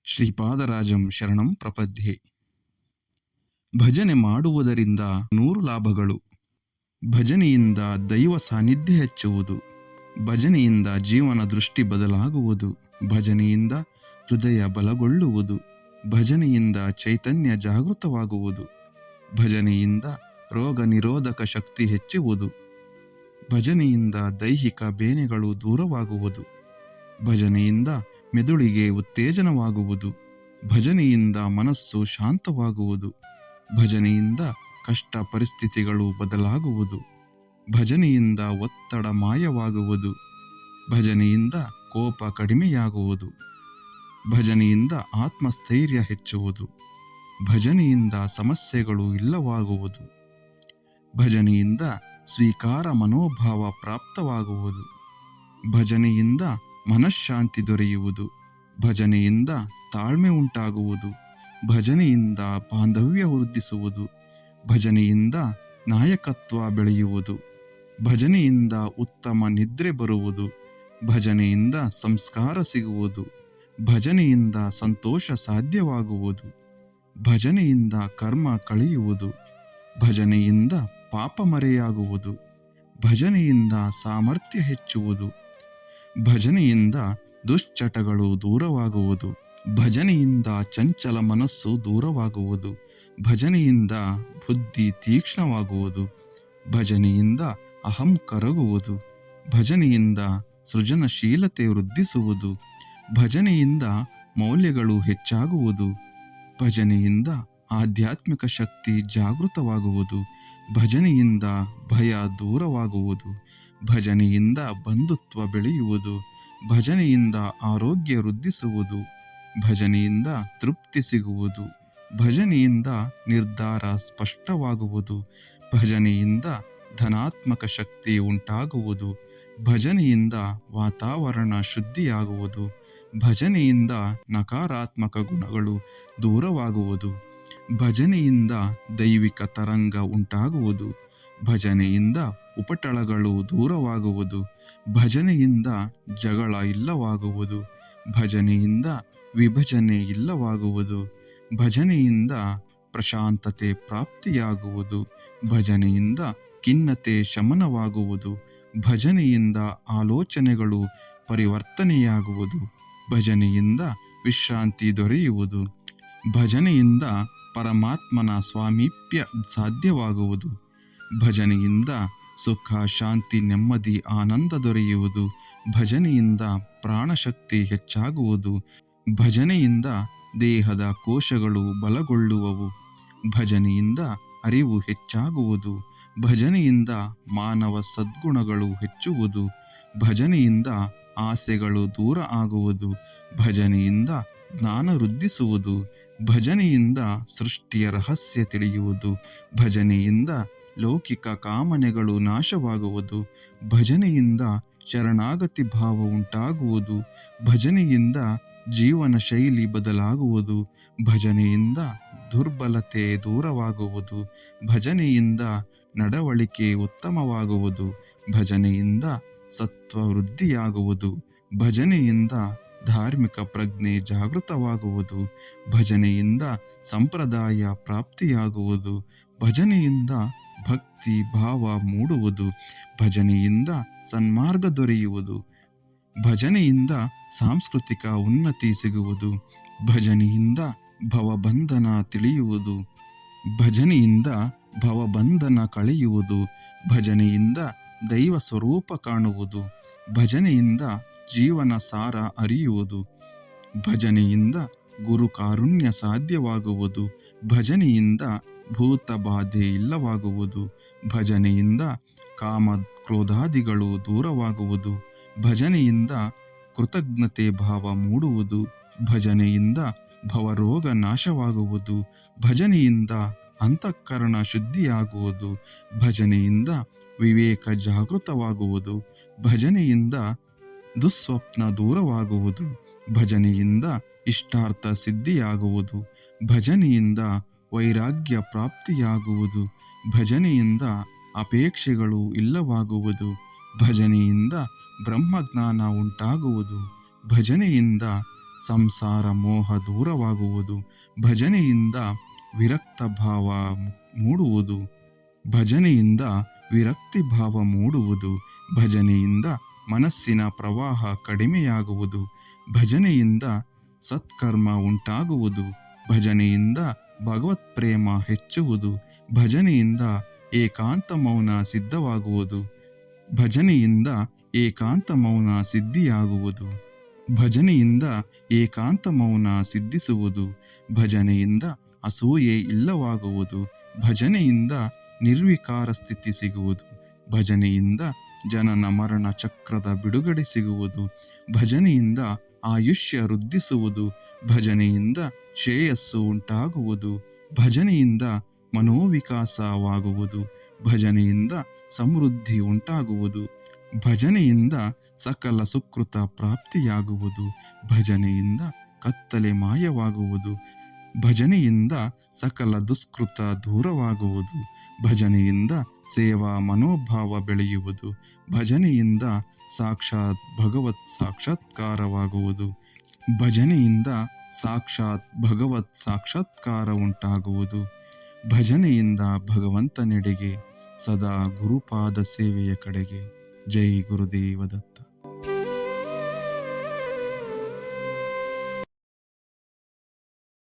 ಶ್ರೀಪಾದರಾಜಂ ಶರಣಂ ಪ್ರಪದ್ಯೆ. ಭಜನೆ ಮಾಡುವುದರಿಂದ 100 ಲಾಭಗಳು. ಭಜನೆಯಿಂದ ದೈವ ಸಾನ್ನಿಧ್ಯ ಹೆಚ್ಚುವುದು. ಭಜನೆಯಿಂದ ಜೀವನ ದೃಷ್ಟಿ ಬದಲಾಗುವುದು. ಭಜನೆಯಿಂದ ಹೃದಯ ಬಲಗೊಳ್ಳುವುದು. ಭಜನೆಯಿಂದ ಚೈತನ್ಯ ಜಾಗೃತವಾಗುವುದು. ಭಜನೆಯಿಂದ ರೋಗ ನಿರೋಧಕ ಶಕ್ತಿ ಹೆಚ್ಚುವುದು. ಭಜನೆಯಿಂದ ದೈಹಿಕ ಬೇನೆಗಳು ದೂರವಾಗುವುದು. ಭಜನೆಯಿಂದ ಮೆದುಳಿಗೆ ಉತ್ತೇಜನವಾಗುವುದು. ಭಜನೆಯಿಂದ ಮನಸ್ಸು ಶಾಂತವಾಗುವುದು. ಭಜನೆಯಿಂದ ಕಷ್ಟ ಪರಿಸ್ಥಿತಿಗಳು ಬದಲಾಗುವುದು. ಭಜನೆಯಿಂದ ಒತ್ತಡ ಮಾಯವಾಗುವುದು. ಭಜನೆಯಿಂದ ಕೋಪ ಕಡಿಮೆಯಾಗುವುದು. ಭಜನೆಯಿಂದ ಆತ್ಮಸ್ಥೈರ್ಯ ಹೆಚ್ಚುವುದು. ಭಜನೆಯಿಂದ ಸಮಸ್ಯೆಗಳು ಇಲ್ಲವಾಗುವುದು. ಭಜನೆಯಿಂದ ಸ್ವೀಕಾರ ಮನೋಭಾವ ಪ್ರಾಪ್ತವಾಗುವುದು. ಭಜನೆಯಿಂದ ಮನಃಶಾಂತಿ ದೊರೆಯುವುದು. ಭಜನೆಯಿಂದ ತಾಳ್ಮೆ ಉಂಟಾಗುವುದು. ಭಜನೆಯಿಂದ ಬಾಂಧವ್ಯ ವೃದ್ಧಿಸುವುದು. ಭಜನೆಯಿಂದ ನಾಯಕತ್ವ ಬೆಳೆಯುವುದು. ಭಜನೆಯಿಂದ ಉತ್ತಮ ನಿದ್ರೆ ಬರುವುದು. ಭಜನೆಯಿಂದ ಸಂಸ್ಕಾರ ಸಿಗುವುದು. ಭಜನೆಯಿಂದ ಸಂತೋಷ ಸಾಧ್ಯವಾಗುವುದು. ಭಜನೆಯಿಂದ ಕರ್ಮ ಕಳೆಯುವುದು. ಭಜನೆಯಿಂದ ಪಾಪ ಮರೆಯಾಗುವುದು. ಭಜನೆಯಿಂದ ಸಾಮರ್ಥ್ಯ ಹೆಚ್ಚುವುದು. ಭಜನೆಯಿಂದ ದುಶ್ಚಟಗಳು ದೂರವಾಗುವುದು. ಭಜನೆಯಿಂದ ಚಂಚಲ ಮನಸ್ಸು ದೂರವಾಗುವುದು. ಭಜನೆಯಿಂದ ಬುದ್ಧಿ ತೀಕ್ಷ್ಣವಾಗುವುದು. ಭಜನೆಯಿಂದ ಅಹಂ ಕರಗುವುದು. ಭಜನೆಯಿಂದ ಸೃಜನಶೀಲತೆ ವೃದ್ಧಿಸುವುದು. ಭಜನೆಯಿಂದ ಮೌಲ್ಯಗಳು ಹೆಚ್ಚಾಗುವುದು. ಭಜನೆಯಿಂದ ಆಧ್ಯಾತ್ಮಿಕ ಶಕ್ತಿ ಜಾಗೃತವಾಗುವುದು. ಭಜನೆಯಿಂದ ಭಯ ದೂರವಾಗುವುದು. ಭಜನೆಯಿಂದ ಬಂಧುತ್ವ ಬೆಳೆಯುವುದು. ಭಜನೆಯಿಂದ ಆರೋಗ್ಯ ವೃದ್ಧಿಸುವುದು. ಭಜನೆಯಿಂದ ತೃಪ್ತಿ ಸಿಗುವುದು. ಭಜನೆಯಿಂದ ನಿರ್ಧಾರ ಸ್ಪಷ್ಟವಾಗುವುದು. ಭಜನೆಯಿಂದ ಧನಾತ್ಮಕ ಶಕ್ತಿ ಉಂಟಾಗುವುದು. ಭಜನೆಯಿಂದ ವಾತಾವರಣ ಶುದ್ಧಿಯಾಗುವುದು. ಭಜನೆಯಿಂದ ನಕಾರಾತ್ಮಕ ಗುಣಗಳು ದೂರವಾಗುವುದು. ಭಜನೆಯಿಂದ ದೈವಿಕ ತರಂಗ ಉಂಟಾಗುವುದು. ಭಜನೆಯಿಂದ ಉಪಟಳಗಳು ದೂರವಾಗುವುದು. ಭಜನೆಯಿಂದ ಜಗಳ ಇಲ್ಲವಾಗುವುದು. ಭಜನೆಯಿಂದ ವಿಭಜನೆ ಇಲ್ಲವಾಗುವುದು. ಭಜನೆಯಿಂದ ಪ್ರಶಾಂತತೆ ಪ್ರಾಪ್ತಿಯಾಗುವುದು. ಭಜನೆಯಿಂದ ಖಿನ್ನತೆ ಶಮನವಾಗುವುದು. ಭಜನೆಯಿಂದ ಆಲೋಚನೆಗಳು ಪರಿವರ್ತನೆಯಾಗುವುದು. ಭಜನೆಯಿಂದ ವಿಶ್ರಾಂತಿ ದೊರೆಯುವುದು. ಭಜನೆಯಿಂದ ಪರಮಾತ್ಮನ ಸ್ವಾಮೀಪ್ಯ ಸಾಧ್ಯವಾಗುವುದು. ಭಜನೆಯಿಂದ ಸುಖ ಶಾಂತಿ ನೆಮ್ಮದಿ ಆನಂದ ದೊರೆಯುವುದು. ಭಜನೆಯಿಂದ ಪ್ರಾಣಶಕ್ತಿ ಹೆಚ್ಚಾಗುವುದು. ಭಜನೆಯಿಂದ ದೇಹದ ಕೋಶಗಳು ಬಲಗೊಳ್ಳುವವು. ಭಜನೆಯಿಂದ ಅರಿವು ಹೆಚ್ಚಾಗುವುದು. ಭಜನೆಯಿಂದ ಮಾನವ ಸದ್ಗುಣಗಳು ಹೆಚ್ಚುವುದು. ಭಜನೆಯಿಂದ ಆಸೆಗಳು ದೂರ ಆಗುವುದು. ಭಜನೆಯಿಂದ ಜ್ಞಾನ ವೃದ್ಧಿಸುವುದು. ಭಜನೆಯಿಂದ ಸೃಷ್ಟಿಯ ರಹಸ್ಯ ತಿಳಿಯುವುದು. ಭಜನೆಯಿಂದ ಲೌಕಿಕ ಕಾಮನೆಗಳು ನಾಶವಾಗುವುದು. ಭಜನೆಯಿಂದ ಶರಣಾಗತಿ ಭಾವ ಉಂಟಾಗುವುದು. ಭಜನೆಯಿಂದ ಜೀವನ ಶೈಲಿ ಬದಲಾಗುವುದು. ಭಜನೆಯಿಂದ ದುರ್ಬಲತೆ ದೂರವಾಗುವುದು. ಭಜನೆಯಿಂದ ನಡವಳಿಕೆ ಉತ್ತಮವಾಗುವುದು. ಭಜನೆಯಿಂದ ಸತ್ವ ವೃದ್ಧಿಯಾಗುವುದು. ಭಜನೆಯಿಂದ ಧಾರ್ಮಿಕ ಪ್ರಜ್ಞೆ ಜಾಗೃತವಾಗುವುದು. ಭಜನೆಯಿಂದ ಸಂಪ್ರದಾಯ ಪ್ರಾಪ್ತಿಯಾಗುವುದು. ಭಜನೆಯಿಂದ ಭಕ್ತಿ ಭಾವ ಮೂಡುವುದು. ಭಜನೆಯಿಂದ ಸನ್ಮಾರ್ಗ ದೊರೆಯುವುದು. ಭಜನೆಯಿಂದ ಸಾಂಸ್ಕೃತಿಕ ಉನ್ನತಿ ಸಿಗುವುದು. ಭಜನೆಯಿಂದ ಭವಬಂಧನ ತಿಳಿಯುವುದು. ಭಜನೆಯಿಂದ ಭವಬಂಧನ ಕಳೆಯುವುದು. ಭಜನೆಯಿಂದ ದೈವ ಸ್ವರೂಪ ಕಾಣುವುದು. ಭಜನೆಯಿಂದ ಜೀವನ ಸಾರ ಅರಿಯುವುದು. ಭಜನೆಯಿಂದ ಗುರು ಕಾರುಣ್ಯ ಸಾಧ್ಯವಾಗುವುದು. ಭಜನೆಯಿಂದ ಭೂತ ಬಾಧೆ ಇಲ್ಲವಾಗುವುದು. ಭಜನೆಯಿಂದ ಕಾಮ ಕ್ರೋಧಾದಿಗಳು ದೂರವಾಗುವುದು. ಭಜನೆಯಿಂದ ಕೃತಜ್ಞತೆ ಭಾವ ಮೂಡುವುದು. ಭಜನೆಯಿಂದ ಭವರೋಗ ನಾಶವಾಗುವುದು. ಭಜನೆಯಿಂದ ಅಂತಃಕರಣ ಶುದ್ಧಿಯಾಗುವುದು. ಭಜನೆಯಿಂದ ವಿವೇಕ ಜಾಗೃತವಾಗುವುದು. ಭಜನೆಯಿಂದ ದುಸ್ವಪ್ನ ದೂರವಾಗುವುದು. ಭಜನೆಯಿಂದ ಇಷ್ಟಾರ್ಥ ಸಿದ್ಧಿಯಾಗುವುದು. ಭಜನೆಯಿಂದ ವೈರಾಗ್ಯ ಪ್ರಾಪ್ತಿಯಾಗುವುದು. ಭಜನೆಯಿಂದ ಅಪೇಕ್ಷೆಗಳು ಇಲ್ಲವಾಗುವುದು. ಭಜನೆಯಿಂದ ಬ್ರಹ್ಮಜ್ಞಾನ ಉಂಟಾಗುವುದು. ಭಜನೆಯಿಂದ ಸಂಸಾರ ಮೋಹ ದೂರವಾಗುವುದು. ಭಜನೆಯಿಂದ ವಿರಕ್ತ ಭಾವ ಮೂಡುವುದು. ಭಜನೆಯಿಂದ ವಿರಕ್ತಿ ಭಾವ ಮೂಡುವುದು. ಭಜನೆಯಿಂದ ಮನಸ್ಸಿನ ಪ್ರವಾಹ ಕಡಿಮೆಯಾಗುವುದು. ಭಜನೆಯಿಂದ ಸತ್ಕರ್ಮ ಉಂಟಾಗುವುದು. ಭಜನೆಯಿಂದ ಭಗವತ್ ಪ್ರೇಮ ಹೆಚ್ಚುವುದು. ಭಜನೆಯಿಂದ ಏಕಾಂತ ಮೌನ ಸಿದ್ಧವಾಗುವುದು. ಭಜನೆಯಿಂದ ಏಕಾಂತ ಮೌನ ಸಿದ್ಧಿಯಾಗುವುದು. ಭಜನೆಯಿಂದ ಏಕಾಂತ ಮೌನ ಸಿದ್ಧಿಸುವುದು. ಭಜನೆಯಿಂದ ಅಸೂಯೆ ಇಲ್ಲವಾಗುವುದು. ಭಜನೆಯಿಂದ ನಿರ್ವಿಕಾರ ಸ್ಥಿತಿ ಸಿಗುವುದು. ಭಜನೆಯಿಂದ ಜನನ ಮರಣ ಚಕ್ರದ ಬಿಡುಗಡೆ ಸಿಗುವುದು. ಭಜನೆಯಿಂದ ಆಯುಷ್ಯ ವೃದ್ಧಿಸುವುದು. ಭಜನೆಯಿಂದ ಶ್ರೇಯಸ್ಸು ಉಂಟಾಗುವುದು. ಭಜನೆಯಿಂದ ಮನೋವಿಕಾಸವಾಗುವುದು. ಭಜನೆಯಿಂದ ಸಮೃದ್ಧಿ ಉಂಟಾಗುವುದು. ಭಜನೆಯಿಂದ ಸಕಲ ಸುಕೃತ ಪ್ರಾಪ್ತಿಯಾಗುವುದು. ಭಜನೆಯಿಂದ ಕತ್ತಲೆ ಮಾಯವಾಗುವುದು. ಭಜನೆಯಿಂದ ಸಕಲ ದುಷ್ಕೃತ ದೂರವಾಗುವುದು. ಭಜನೆಯಿಂದ ಸೇವಾ ಮನೋಭಾವ ಬೆಳೆಯುವುದು. ಭಜನೆಯಿಂದ ಸಾಕ್ಷಾತ್ ಭಗವತ್ ಸಾಕ್ಷಾತ್ಕಾರವಾಗುವುದು. ಭಜನೆಯಿಂದ ಸಾಕ್ಷಾತ್ ಭಗವತ್ ಸಾಕ್ಷಾತ್ಕಾರ ಉಂಟಾಗುವುದು. ಭಜನೆಯಿಂದ ಭಗವಂತನೆಡೆಗೆ, ಸದಾ ಗುರುಪಾದ ಸೇವೆಯ ಕಡೆಗೆ. ಜೈ ಗುರುದೇವ ದತ್ತ.